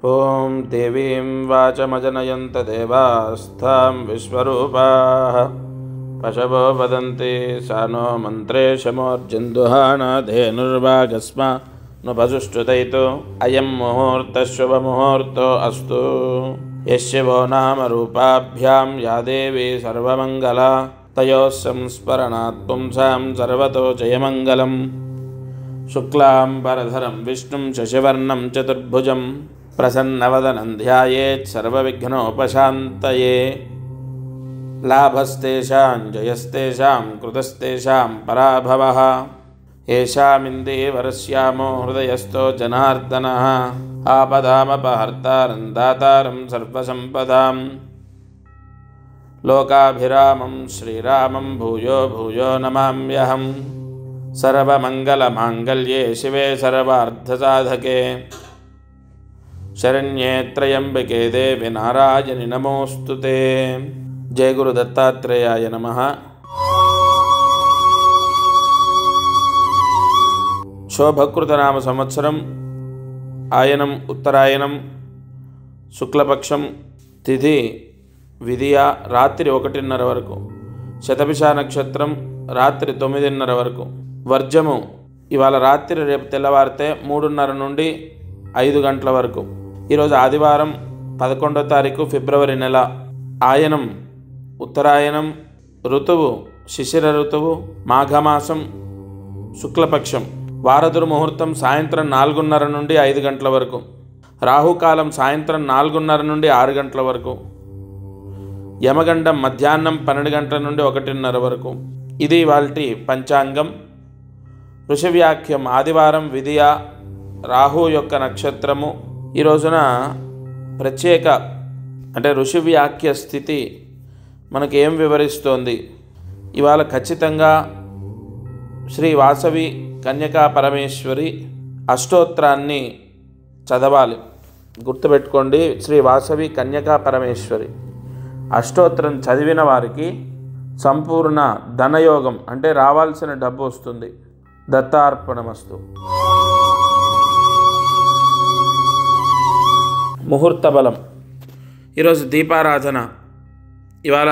ఓం దేవీం వాచమజనయంత దేవాస్థాం విశ్వరూపాః పశవో వదంతి సానో మంత్రే శమోర్జందుహానాధేనుర్వాగస్మ నుపసుష్టుతైతో అయం ముహూర్తః శుభముహూర్తో అస్తు యస్య వో నామ రూపాభ్యాం యా దేవీ సర్వమంగళా తయోః సంస్మరణాత్ పుంసాం సర్వతో జయమంగళం. శుక్లాంబరధరం విష్ణుం శశివర్ణం చతుర్భుజం ప్రసన్నవదనం ధ్యాయేత్ సర్వవిఘ్నోపశాంతయే. లాభస్తేషాం జయస్తేషాం కృతస్తేషాం పరాభవః. ఏషామిందేవరస్యామో హృదయస్థో జనార్దనః. ఆపదామపహర్తారం దాతారం సర్వసంపదాం. లోకాభిరామం శ్రీరామం భూయో భూయో నమామ్యహం. సర్వమంగళమాంగళ్యే శివే సర్వార్థసాధకే శరణ్యే త్రయంబకే దేవి నారాయణి నమోస్తుతే. జయ గురు దత్తాత్రేయాయ నమః. శోభకృతనామ సంవత్సరం ఆయనం ఉత్తరాయణం శుక్లపక్షం తిథి విదియ రాత్రి 1:30 వరకు. శతభిష నక్షత్రం రాత్రి 9:30 వరకు. వర్జము ఇవాళ రాత్రి రేపు తెల్లవారితే 3:30 నుండి 5 గంటల వరకు. ఈరోజు ఆదివారం 11వ తారీఖు ఫిబ్రవరి నెల. ఆయనం ఉత్తరాయణం. ఋతువు శిశిర ఋతువు. మాఘమాసం శుక్లపక్షం. వారదురు ముహూర్తం సాయంత్రం 4:30 నుండి 5 గంటల వరకు. రాహుకాలం సాయంత్రం 4:30 నుండి 6 గంటల వరకు. యమగండం మధ్యాహ్నం 12 గంటల నుండి 1:30 వరకు. ఇది ఇవాల్టి పంచాంగం. ఋషివ్యాఖ్యం ఆదివారం విదియ రాహు యొక్క నక్షత్రము. ఈ రోజున ప్రత్యేక అంటే ఋషివ్యాఖ్య స్థితి మనకు ఏం వివరిస్తోంది? ఇవాళ ఖచ్చితంగా శ్రీ వాసవి కన్యకా పరమేశ్వరి అష్టోత్తరాన్ని చదవాలి. గుర్తుపెట్టుకోండి, శ్రీ వాసవి కన్యకా పరమేశ్వరి అష్టోత్తరం చదివిన వారికి సంపూర్ణ ధనయోగం అంటే రావాల్సిన డబ్బు వస్తుంది. దత్తార్పణమస్తు. ముహూర్త బలం. ఈరోజు దీపారాధన. ఇవాళ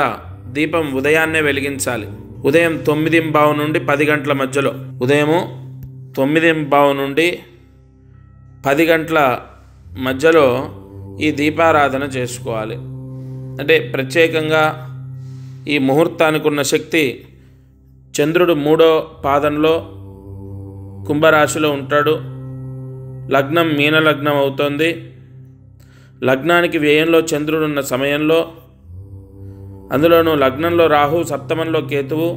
దీపం ఉదయాన్నే వెలిగించాలి. ఉదయం 9:15 నుండి 10 గంటల మధ్యలో. ఉదయము 9:15 నుండి 10 గంటల మధ్యలో ఈ దీపారాధన చేసుకోవాలి. అంటే ప్రత్యేకంగా ఈ ముహూర్తానికి ఉన్న శక్తి, చంద్రుడు 3వ పాదంలో కుంభరాశిలో ఉంటాడు. లగ్నం మీనలగ్నం అవుతోంది. లగ్నానికి వ్యయంలో చంద్రుడు ఉన్న సమయంలో, అందులోనూ లగ్నంలో రాహు, సప్తమంలో కేతువు,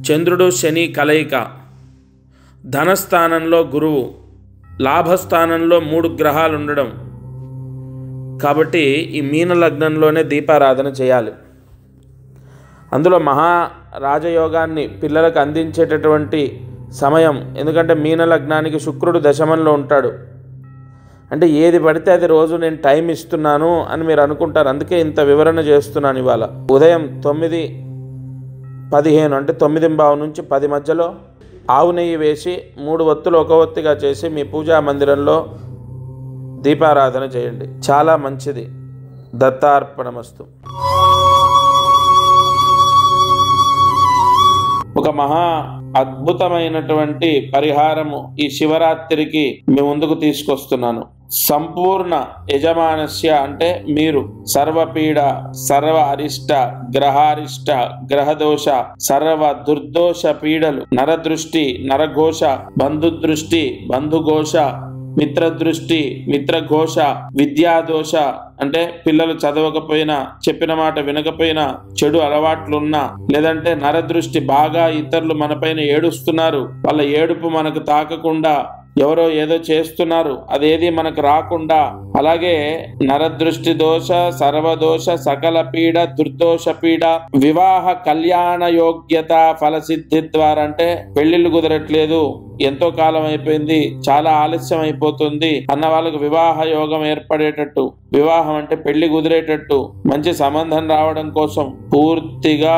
చంద్రుడు శని కలయిక, ధనస్థానంలో గురువు, లాభస్థానంలో 3 గ్రహాలు ఉండడం. కాబట్టి ఈ మీన లగ్నంలోనే దీపారాధన చేయాలి. అందులో మహారాజయోగాన్ని పిల్లలకు అందించేటటువంటి సమయం. ఎందుకంటే మీన లగ్నానికి శుక్రుడు దశమంలో ఉంటాడు. అంటే ఏది పడితే అది రోజు నేను టైం ఇస్తున్నాను అని మీరు అనుకుంటారు. అందుకే ఇంత వివరణ చేస్తున్నాను ఇవాళ. ఉదయం 9:15 అంటే 9:15 నుంచి 10 మధ్యలో ఆవు నెయ్యి వేసి 3 ఒత్తులు ఒక ఒత్తిగా చేసి మీ పూజా మందిరంలో దీపారాధన చేయండి. చాలా మంచిది. దత్తార్పణమస్తు. ఒక మహా అద్భుతమైనటువంటి పరిహారము ఈ శివరాత్రికి మీ ముందుకు తీసుకొస్తున్నాను. సంపూర్ణ యజమానస్య అంటే మీరు సర్వపీడ, సర్వ అరిష్ట, గ్రహారిష్ట, గ్రహదోష, సర్వ దుర్దోష పీడలు, నరదృష్టి, నరఘోష, బంధుదృష్టి, బంధుఘోష, మిత్రదృష్టి, మిత్రఘోష, విద్యాదోష అంటే పిల్లలు చదవకపోయినా, చెప్పిన మాట వినకపోయినా, చెడు అలవాట్లున్నా, లేదంటే నరదృష్టి బాగా ఇతరులు మనపైన ఏడుస్తున్నారు, వాళ్ళ ఏడుపు మనకు తాకకుండా ఎవరో ఏదో చేస్తున్నారు, అదేది మనకు రాకుండా, అలాగే నరదృష్టి దోష, సర్వదోష, సకల పీడ, దుర్దోష పీడ, వివాహ కళ్యాణ యోగ్యత ఫలసిద్ధి ద్వారా అంటే పెళ్లిళ్ళు కుదరట్లేదు, ఎంతో కాలం అయిపోయింది, చాలా ఆలస్యం అయిపోతుంది అన్న వాళ్ళకు వివాహ యోగం ఏర్పడేటట్టు, వివాహం అంటే పెళ్లి కుదిరేటట్టు, మంచి సంబంధం రావడం కోసం పూర్తిగా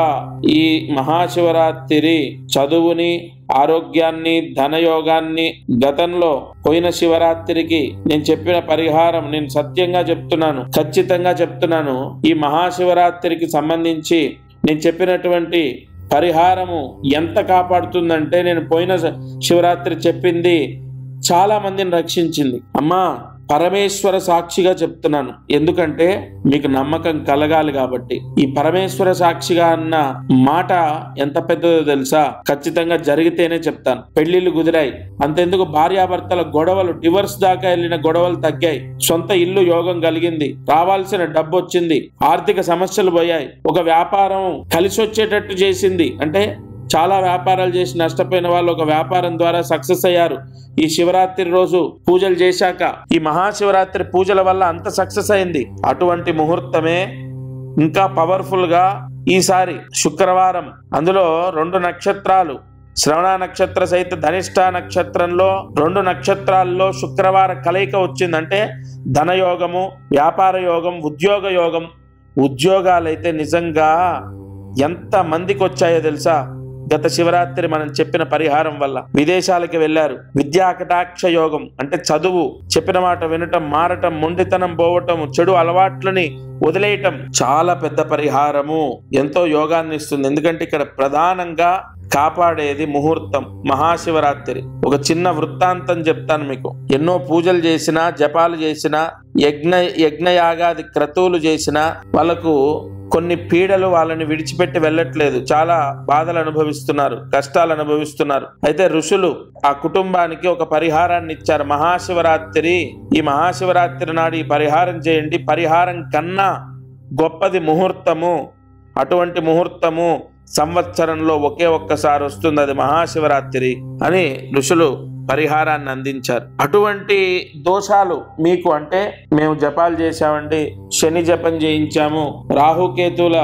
ఈ మహాశివరాత్రి చదువుని ఆరోగ్యాన్ని, ధనయోగాన్ని, గతంలో పోయిన శివరాత్రికి నేను చెప్పిన పరిహారం నేను సత్యంగా చెప్తున్నాను, ఖచ్చితంగా చెప్తున్నాను. ఈ మహాశివరాత్రికి సంబంధించి నేను చెప్పినటువంటి పరిహారము ఎంత కాపాడుతుందంటే, నేను పోయిన శివరాత్రి చెప్పింది చాలా మందిని రక్షించింది. అమ్మా, పరమేశ్వర సాక్షిగా చెప్తున్నాను, ఎందుకంటే మీకు నమ్మకం కలగాలి కాబట్టి. ఈ పరమేశ్వర సాక్షిగా అన్న మాట ఎంత పెద్దదో తెలుసా? ఖచ్చితంగా జరిగితేనే చెప్తాను. పెళ్లిళ్ళు కుదిరాయి, అంతెందుకు భార్యాభర్తల గొడవలు, డివర్స్ దాకా వెళ్ళిన గొడవలు తగ్గాయి, సొంత ఇల్లు యోగం కలిగింది, రావాల్సిన డబ్బు వచ్చింది, ఆర్థిక సమస్యలు పోయాయి, ఒక వ్యాపారం కలిసి వచ్చేటట్టు చేసింది. అంటే చాలా వ్యాపారాలు చేసి నష్టపోయిన వాళ్ళు ఒక వ్యాపారం ద్వారా సక్సెస్ అయ్యారు ఈ శివరాత్రి రోజు పూజలు చేశాక. ఈ మహాశివరాత్రి పూజల వల్ల అంత సక్సెస్ అయింది. అటువంటి ముహూర్తమే ఇంకా పవర్ఫుల్ గా ఈసారి శుక్రవారం, అందులో 2 నక్షత్రాలు, శ్రవణ నక్షత్ర సహిత ధనిష్ట నక్షత్రంలో 2 నక్షత్రాల్లో శుక్రవార కలయిక వచ్చిందంటే ధనయోగము, వ్యాపార యోగం, ఉద్యోగ యోగం. ఉద్యోగాలైతే నిజంగా ఎంత మందికి వచ్చాయో తెలుసా? గత శివరాత్రి మనం చెప్పిన పరిహారం వల్ల విదేశాలకు వెళ్లారు. విద్యా కటాక్ష యోగం అంటే చదువు, చెప్పిన మాట వినటం, మారటం, మొండితనం పోవటం, చెడు అలవాట్లని వదిలేయటం చాలా పెద్ద పరిహారము, ఎంతో యోగాన్ని ఇస్తుంది. ఎందుకంటే ఇక్కడ ప్రధానంగా కాపాడేది ముహూర్తం. మహాశివరాత్రి ఒక చిన్న వృత్తాంతం చెప్తాను మీకు. ఎన్నో పూజలు చేసినా, జపాలు చేసినా, యజ్ఞయాగాది క్రతువులు చేసినా వాళ్ళకు కొన్ని పీడలు వాళ్ళని విడిచిపెట్టి వెళ్ళట్లేదు. చాలా బాధలు అనుభవిస్తున్నారు, కష్టాలు అనుభవిస్తున్నారు. అయితే ఋషులు ఆ కుటుంబానికి ఒక పరిహారాన్ని ఇచ్చారు. మహాశివరాత్రి, ఈ మహాశివరాత్రి నాడు ఈ పరిహారం చేయండి, పరిహారం కన్నా గొప్పది ముహూర్తము. అటువంటి ముహూర్తము సంవత్సరంలో ఒకే ఒక్కసారి వస్తుంది, అది మహాశివరాత్రి అని ఋషులు పరిహారాన్ని అందించారు. అటువంటి దోషాలు మీకు అంటే, మేము జపాలు చేశామండి, శని జపం చేయించాము, రాహుకేతుల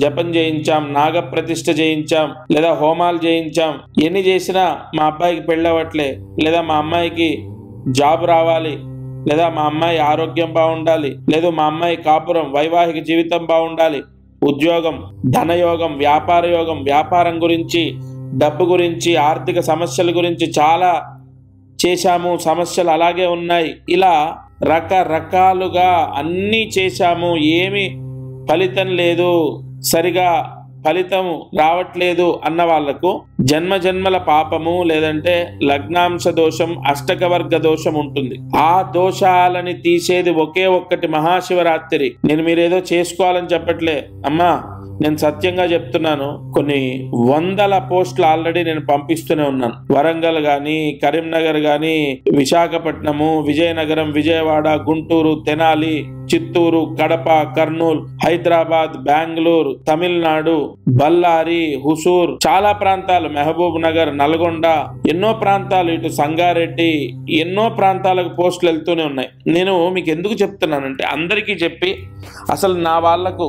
జపం చేయించాం, నాగప్రతిష్ఠ చేయించాం, లేదా హోమాలు చేయించాం, ఎన్ని చేసినా మా అబ్బాయికి పెళ్ళవట్లే, లేదా మా అమ్మాయికి జాబ్ రావాలి, లేదా మా అమ్మాయి ఆరోగ్యం బాగుండాలి, లేదా మా అమ్మాయి కాపురం వైవాహిక జీవితం బాగుండాలి, ఉద్యోగం, ధనయోగం, వ్యాపార యోగం, వ్యాపారం గురించి, డబ్బు గురించి, ఆర్థిక సమస్యల గురించి చాలా చేశాము, సమస్యలు అలాగే ఉన్నాయి. ఇలా రకరకాలుగా అన్నీ చేశాము, ఏమి ఫలితం లేదు, సరిగా ఫలితం రావట్లేదు అన్న వాళ్లకు జన్మజన్మల పాపము, లేదంటే లగ్నాంశ దోషం, అష్టకవర్గ దోషం ఉంటుంది. ఆ దోషాలని తీసేది ఒకే ఒక్కటి మహాశివరాత్రి. నేను మీరేదో చేసుకోవాలని చెప్పట్లే అమ్మా, నేను సత్యంగా చెప్తున్నాను. కొన్ని 100 పోస్టులు ఆల్రెడీ నేను పంపిస్తూనే ఉన్నాను. వరంగల్ గాని, కరీంనగర్ గాని, విశాఖపట్నము, విజయనగరం, విజయవాడ, గుంటూరు, తెనాలి, చిత్తూరు, కడప, కర్నూలు, హైదరాబాద్, బెంగళూరు, తమిళనాడు, బళ్ళారి, హుసూర్, చాలా ప్రాంతాలు, మహబూబ్ నగర్, నల్గొండ, ఎన్నో ప్రాంతాలు, ఇటు సంగారెడ్డి, ఎన్నో ప్రాంతాలకు పోస్టులు వెళ్తూనే ఉన్నాయి. నేను మీకు ఎందుకు చెప్తున్నానంటే, అందరికీ చెప్పి అసలు నా వాళ్లకు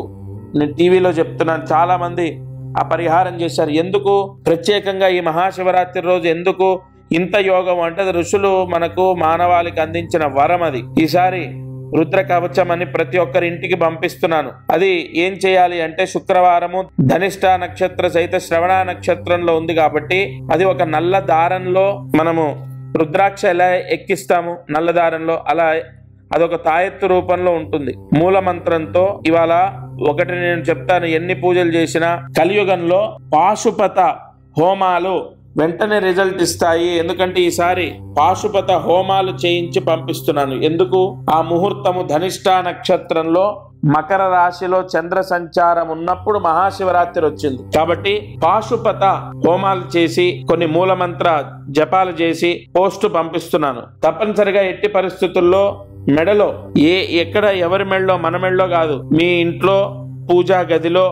నేను టీవీలో చెప్తున్నాను, చాలా మంది ఆ పరిహారం చేశారు. ఎందుకు ప్రత్యేకంగా ఈ మహాశివరాత్రి రోజు ఎందుకు ఇంత యోగం అంటే, అది ఋషులు మనకు మానవాళికి అందించిన వరం. అది ఈసారి రుద్ర కవచం అని ప్రతి ఒక్కరి ఇంటికి పంపిస్తున్నాను. అది ఏం చేయాలి అంటే, శుక్రవారము ధనిష్ట నక్షత్ర సహిత శ్రవణ నక్షత్రంలో ఉంది కాబట్టి, అది ఒక నల్ల దారంలో మనము రుద్రాక్ష ఎలా ఎక్కిస్తాము నల్ల దారంలో, అలా అదొక తాయెత్తు రూపంలో ఉంటుంది. మూల మంత్రంతో ఇవాళ ఒకటి నేను చెప్తాను, ఎన్ని పూజలు చేసినా కలియుగంలో పాశుపత హోమాలు వెంటనే రిజల్ట్ ఇస్తాయి. ఎందుకంటే ఈసారి పాశుపత హోమాలు చేయించి పంపిస్తున్నాను. ఎందుకు? ఆ ముహూర్తము ధనిష్ట నక్షత్రంలో మకర రాశిలో చంద్ర సంచారం ఉన్నప్పుడు మహాశివరాత్రి వచ్చింది కాబట్టి పాశుపత హోమాలు చేసి కొన్ని మూలమంత్ర జపాలు చేసి పోస్టు పంపిస్తున్నాను. తప్పనిసరిగా ఎట్టి పరిస్థితుల్లో మెడలో ఎక్కడ ఎవరి మెడలో, మన మెడలో కాదు, మీ ఇంట్లో పూజా గదిలో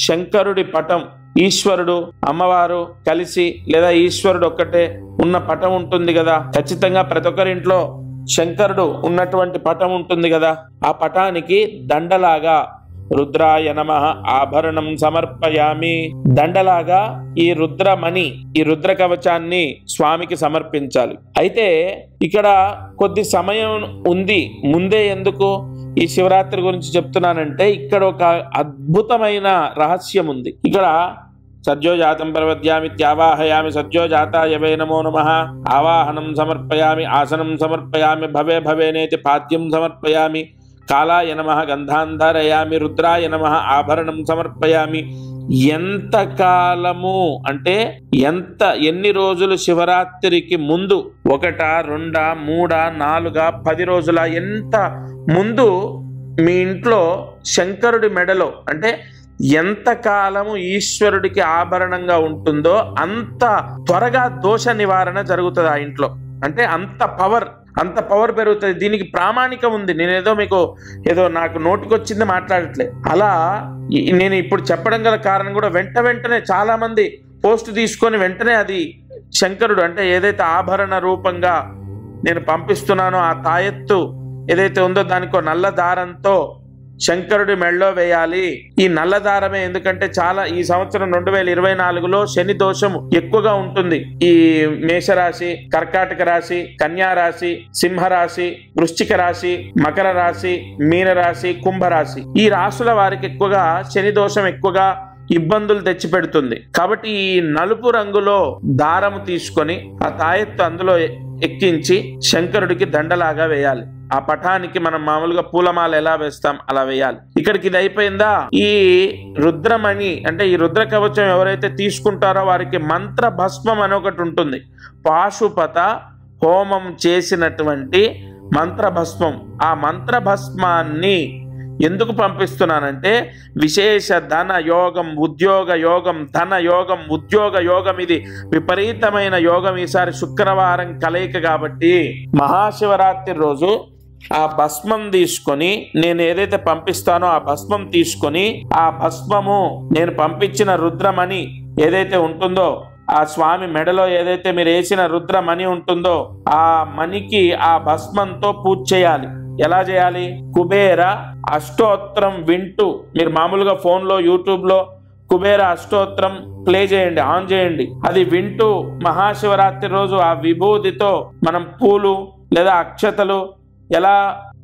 శంకరుడి పటం, ఈశ్వరుడు అమ్మవారు కలిసి లేదా ఈశ్వరుడు ఒక్కటే ఉన్న పటం ఉంటుంది కదా, ఖచ్చితంగా ప్రతి ఒక్కరింట్లో శంకరుడు ఉన్నటువంటి పటం ఉంటుంది కదా, ఆ పటానికి దండలాగా రుద్రాయ నమః ఆభరణం సమర్పయామి, దండలాగా ఈ రుద్రమణి, ఈ రుద్ర కవచాన్ని స్వామికి సమర్పించాలి. అయితే ఇక్కడ కొద్ది సమయం ఉంది ముందే. ఎందుకు ఈ శివరాత్రి గురించి చెప్తున్నానంటే, ఇక్కడ ఒక అద్భుతమైన రహస్యం ఉంది. ఇక్కడ సద్యోజాతం ప్రపద్యామిత్యావాహయామి సద్యోజాతాయ వై నమో నమః ఆవాహనం సమర్పయామి ఆసనం సమర్పయామి భవే భవేనేతి పాద్యం సమర్పయామి కాలాయ నమః గంధాంధారయామి రుద్రాయ నమః ఆభరణం సమర్పయామి. ఎంత కాలము అంటే ఎన్ని రోజులు శివరాత్రికి ముందు, 1, 2, 3, 4, 10 రోజుల ఎంత ముందు మీ ఇంట్లో శంకరుడి మెడలో అంటే ఎంత కాలము ఈశ్వరుడికి ఆభరణంగా ఉంటుందో అంత త్వరగా దోష నివారణ జరుగుతుంది ఆ ఇంట్లో. అంటే అంత పవర్ పెరుగుతుంది. దీనికి ప్రామాణికం ఉంది. నేనేదో మీకు ఏదో నాకు నోటికొచ్చింది మాట్లాడట్లే. అలా నేను ఇప్పుడు చెప్పడం గల కారణం కూడా వెంటనే చాలా మంది పోస్ట్ తీసుకొని వెంటనే అది శంకరుడు అంటే ఏదైతే ఆభరణ రూపంగా నేను పంపిస్తున్నానో ఆ తాయెత్తు ఏదైతే ఉందో దానికో నల్ల దారంతో శంకరుడి మెళ్ళో వేయాలి. ఈ నల్ల దారమే ఎందుకంటే చాలా ఈ సంవత్సరం 2024లో శని దోషం ఎక్కువగా ఉంటుంది. ఈ మేషరాశి, కర్కాటక రాశి, కన్యా రాశి, సింహరాశి, వృశ్చిక రాశి, మకర రాశి, మీనరాశి, కుంభరాశి ఈ రాశుల వారికి ఎక్కువగా శని దోషం ఎక్కువగా ఇబ్బందులు తెచ్చిపెడుతుంది. కాబట్టి ఈ నలుపు రంగులో దారము తీసుకొని ఆ తాయెత్తు అందులో ఎక్కించి శంకరుడికి దండలాగా వేయాలి. ఆ పటానికి మనం మామూలుగా పూలమాల ఎలా వేస్తాం అలా వేయాలి. ఇక్కడికి ఇది అయిపోయిందా, ఈ రుద్రమణి అంటే ఈ రుద్ర కవచం ఎవరైతే తీసుకుంటారో వారికి మంత్ర భస్మం అని ఒకటి ఉంటుంది. పాశుపత హోమం చేసినటువంటి మంత్ర భస్మం. ఆ మంత్ర భస్మాన్ని ఎందుకు పంపిస్తున్నానంటే విశేష ధన యోగం, ఉద్యోగ యోగం, ధన యోగం, ఉద్యోగ యోగం, ఇది విపరీతమైన యోగం ఈసారి శుక్రవారం కలయిక కాబట్టి మహాశివరాత్రి రోజు ఆ భస్మం తీసుకొని నేను ఏదైతే పంపిస్తానో ఆ భస్మం తీసుకొని ఆ భస్మము నేను పంపించిన రుద్రమణి ఏదైతే ఉంటుందో ఆ స్వామి మెడలో ఏదైతే మీరు వేసిన రుద్రమణి ఉంటుందో ఆ మణికి ఆ భస్మంతో పూజ చేయాలి. ఎలా చేయాలి? కుబేర అష్టోత్తరం వింటూ మీరు మామూలుగా ఫోన్లో యూట్యూబ్లో కుబేర అష్టోత్తరం ప్లే చేయండి, ఆన్ చేయండి. అది వింటూ మహాశివరాత్రి రోజు ఆ విభూతితో మనం పూలు లేదా అక్షతలు ఎలా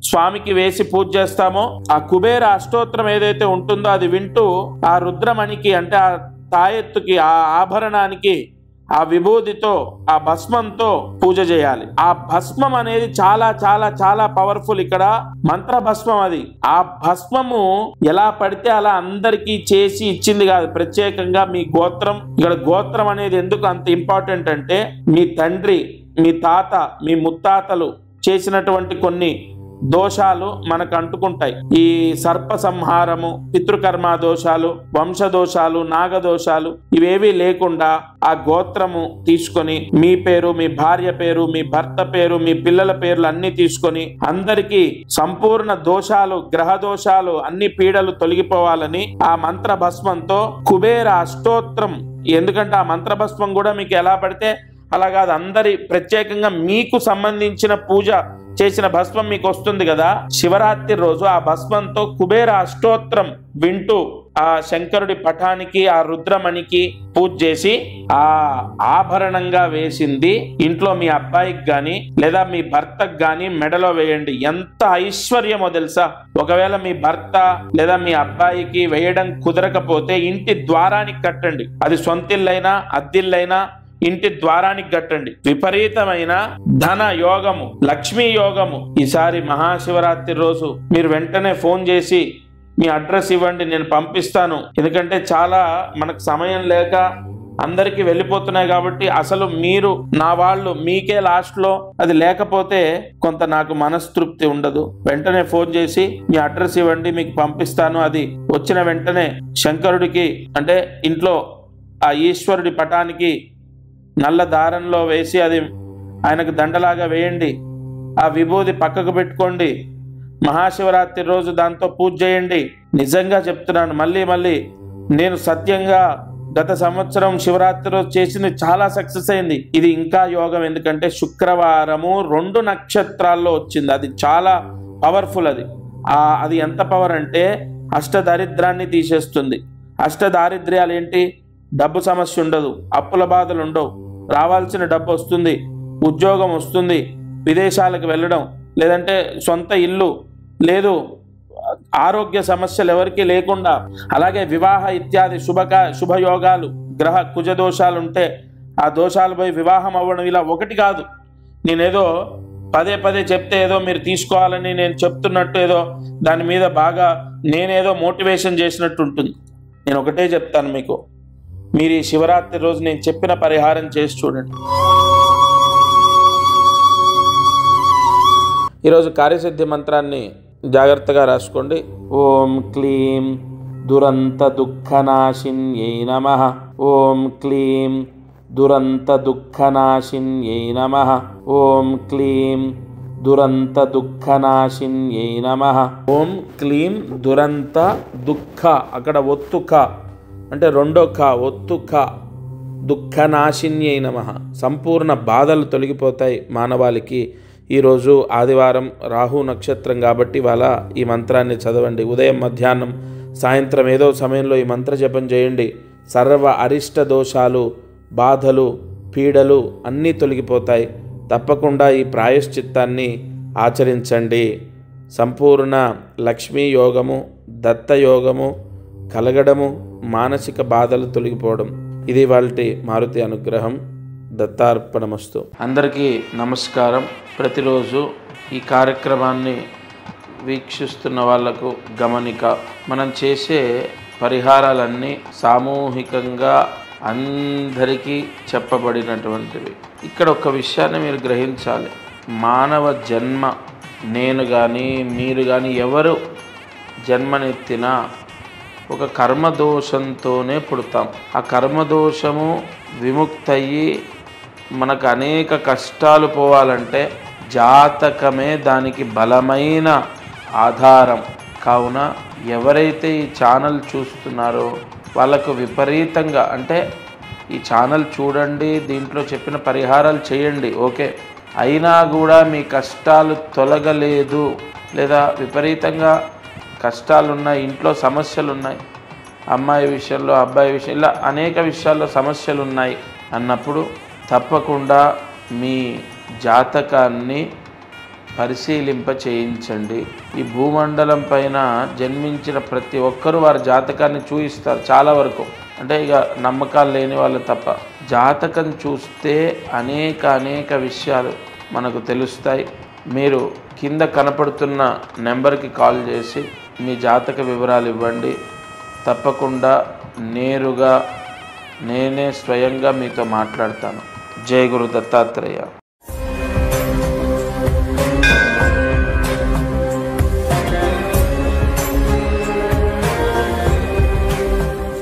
స్వామికి వేసి పూజ చేస్తామో ఆ కుబేర అష్టోత్తరం ఏదైతే ఉంటుందో అది వింటూ ఆ రుద్రమణికి అంటే ఆ తాయెత్తుకి ఆ ఆభరణానికి ఆ విభూతితో ఆ భస్మంతో పూజ చేయాలి. ఆ భస్మం అనేది చాలా చాలా చాలా పవర్ఫుల్. ఇక్కడ మంత్ర భస్మం. అది ఆ భస్మము ఎలా పడితే అలా అందరికీ చేసి ఇచ్చింది కాదు, ప్రత్యేకంగా మీ గోత్రం. ఇక్కడ గోత్రం అనేది ఎందుకు అంత ఇంపార్టెంట్ అంటే మీ తండ్రి, మీ తాత, మీ ముత్తాతలు చేసినటువంటి కొన్ని దోషాలు మనకు అంటుకుంటాయి. ఈ సర్ప సంహారము, పితృకర్మ దోషాలు, వంశదోషాలు, నాగదోషాలు ఇవేవీ లేకుండా ఆ గోత్రము తీసుకొని మీ పేరు, మీ భార్య పేరు, మీ భర్త పేరు, మీ పిల్లల పేర్లు అన్ని తీసుకొని అందరికీ సంపూర్ణ దోషాలు, గ్రహ దోషాలు, అన్ని పీడలు తొలగిపోవాలని ఆ మంత్ర భస్మంతో కుబేర అష్టోత్తరం. ఎందుకంటే ఆ మంత్ర భస్మం కూడా మీకు ఎలా పడితే అలా కాదు, అందరి ప్రత్యేకంగా మీకు సంబంధించిన పూజ చేసిన భస్మం మీకు వస్తుంది కదా. శివరాత్రి రోజు ఆ భస్మంతో కుబేర అష్టోత్తరం వింటూ ఆ శంకరుడి పటానికి ఆ రుద్రమణికి పూజ చేసి ఆ ఆభరణంగా వేసింది ఇంట్లో మీ అబ్బాయికి గాని లేదా మీ భర్తకు గాని మెడలో వేయండి. ఎంత ఐశ్వర్యమో తెలుసా. ఒకవేళ మీ భర్త లేదా మీ అబ్బాయికి వేయడం కుదరకపోతే ఇంటి ద్వారానికి కట్టండి. అది సొంతిల్లైనా అద్దిల్లైనా ఇంటి ద్వారానికి కట్టండి. విపరీతమైన ధన యోగము, లక్ష్మీ యోగము. ఈసారి మహాశివరాత్రి రోజు మీరు వెంటనే ఫోన్ చేసి మీ అడ్రస్ ఇవ్వండి, నేను పంపిస్తాను. ఎందుకంటే చాలా మనకు సమయం లేక అందరికీ వెళ్ళిపోతున్నాయి కాబట్టి అసలు మీరు నా వాళ్ళు మీకే లాస్ట్లో అది లేకపోతే కొంత నాకు మనస్తృప్తి ఉండదు. వెంటనే ఫోన్ చేసి మీ అడ్రస్ ఇవ్వండి, మీకు పంపిస్తాను. అది వచ్చిన వెంటనే శంకరుడికి అంటే ఇంట్లో ఆ ఈశ్వరుడి పటానికి నల్ల దారంలో వేసి అది ఆయనకు దండలాగా వేయండి. ఆ విభూది పక్కకు పెట్టుకోండి. మహాశివరాత్రి రోజు దాంతో పూజ చేయండి. నిజంగా చెప్తున్నాను, మళ్ళీ నేను సత్యంగా గత సంవత్సరం శివరాత్రి రోజు చేసింది చాలా సక్సెస్ అయింది. ఇది ఇంకా యోగం. ఎందుకంటే శుక్రవారము 2 నక్షత్రాల్లో వచ్చింది. అది చాలా పవర్ఫుల్. అది ఎంత పవర్ అంటే అష్టదారిద్రాన్ని తీసేస్తుంది. అష్టదారిద్ర్యాలు ఏంటి? డబ్బు సమస్య ఉండదు, అప్పుల బాధలు ఉండవు, రావాల్సిన డబ్బు వస్తుంది, ఉద్యోగం వస్తుంది, విదేశాలకు వెళ్ళడం, లేదంటే సొంత ఇల్లు లేదు, ఆరోగ్య సమస్యలు ఎవరికి లేకుండా, అలాగే వివాహ ఇత్యాది శుభయోగాలు, గ్రహ కుజ దోషాలు ఉంటే ఆ దోషాలు పోయి వివాహం అవ్వడం, ఇలా ఒకటి కాదు. నేనేదో పదే పదే చెప్తే ఏదో మీరు తీసుకోవాలని నేను చెప్తున్నట్టు, ఏదో దాని మీద బాగా నేనేదో మోటివేషన్ చేసినట్టు ఉంటుంది. నేను ఒకటే చెప్తాను మీకు, మీరు ఈ శివరాత్రి రోజు నేను చెప్పిన పరిహారం చేసి చూడండి. ఈరోజు కార్యసిద్ధి మంత్రాన్ని జాగ్రత్తగా రాసుకోండి. ఓం క్లీం దురంత దుఃఖనాశిన్యై నమః. ఓం క్లీం దురంత దుఃఖనాశిన్యై నమః. ఓం క్లీం దురంత దుఃఖనాశిన్యై నమః. ఓం క్లీం దురంత దుఃఖ, అక్కడ ఒత్తు క అంటే రెండో క, ఒత్తు క, దుఃఖనాశిన్యై నమః. సంపూర్ణ బాధలు తొలగిపోతాయి మానవాళికి. ఈరోజు ఆదివారం, రాహు నక్షత్రం కాబట్టి ఇవాళ ఈ మంత్రాన్ని చదవండి. ఉదయం, మధ్యాహ్నం, సాయంత్రం ఏదో సమయంలో ఈ మంత్ర జపం చేయండి. సర్వ అరిష్ట దోషాలు, బాధలు, పీడలు అన్నీ తొలగిపోతాయి. తప్పకుండా ఈ ప్రాయశ్చిత్తాన్ని ఆచరించండి. సంపూర్ణ లక్ష్మీ యోగము, దత్తయోగము కలగడము, మానసిక బాధలు తొలగిపోవడం, ఇది వాళ్ళ మారుతి అనుగ్రహం. దత్తార్పణమస్తు. అందరికీ నమస్కారం. ప్రతిరోజు ఈ కార్యక్రమాన్ని వీక్షిస్తున్న వాళ్లకు గమనిక, మనం చేసే పరిహారాలన్నీ సామూహికంగా అందరికీ చెప్పబడినటువంటివి. ఇక్కడ ఒక విషయాన్ని మీరు గ్రహించాలి. మానవ జన్మ, నేను కానీ మీరు కానీ ఎవరు జన్మనెత్తినా ఒక కర్మదోషంతోనే పుడతాం. ఆ కర్మదోషము విముక్తయ్యి మనకు అనేక కష్టాలు పోవాలంటే జాతకమే దానికి బలమైన ఆధారం. కావున ఎవరైతే ఈ ఛానల్ చూస్తున్నారో వాళ్ళకు విపరీతంగా, అంటే ఈ ఛానల్ చూడండి, దీంట్లో చెప్పిన పరిహారాలు చేయండి, ఓకే, అయినా కూడా మీ కష్టాలు తొలగలేదు, లేదా విపరీతంగా కష్టాలున్నాయి, ఇంట్లో సమస్యలు ఉన్నాయి, అమ్మాయి విషయంలో, అబ్బాయి విషయం, ఇలా అనేక విషయాల్లో సమస్యలు ఉన్నాయి అన్నప్పుడు తప్పకుండా మీ జాతకాన్ని పరిశీలింప చేయించండి. ఈ భూమండలం పైన జన్మించిన ప్రతి ఒక్కరూ వారి జాతకాన్ని చూయిస్తారు చాలా వరకు, అంటే ఇక నమ్మకాలు లేని వాళ్ళు తప్ప. జాతకం చూస్తే అనేక విషయాలు మనకు తెలుస్తాయి. మీరు కింద కనపడుతున్న నెంబర్కి కాల్ చేసి మీ జాతక వివరాలు ఇవ్వండి. తప్పకుండా నేరుగా నేనే స్వయంగా మీతో మాట్లాడతాను. జై గురు దత్తాత్రేయ.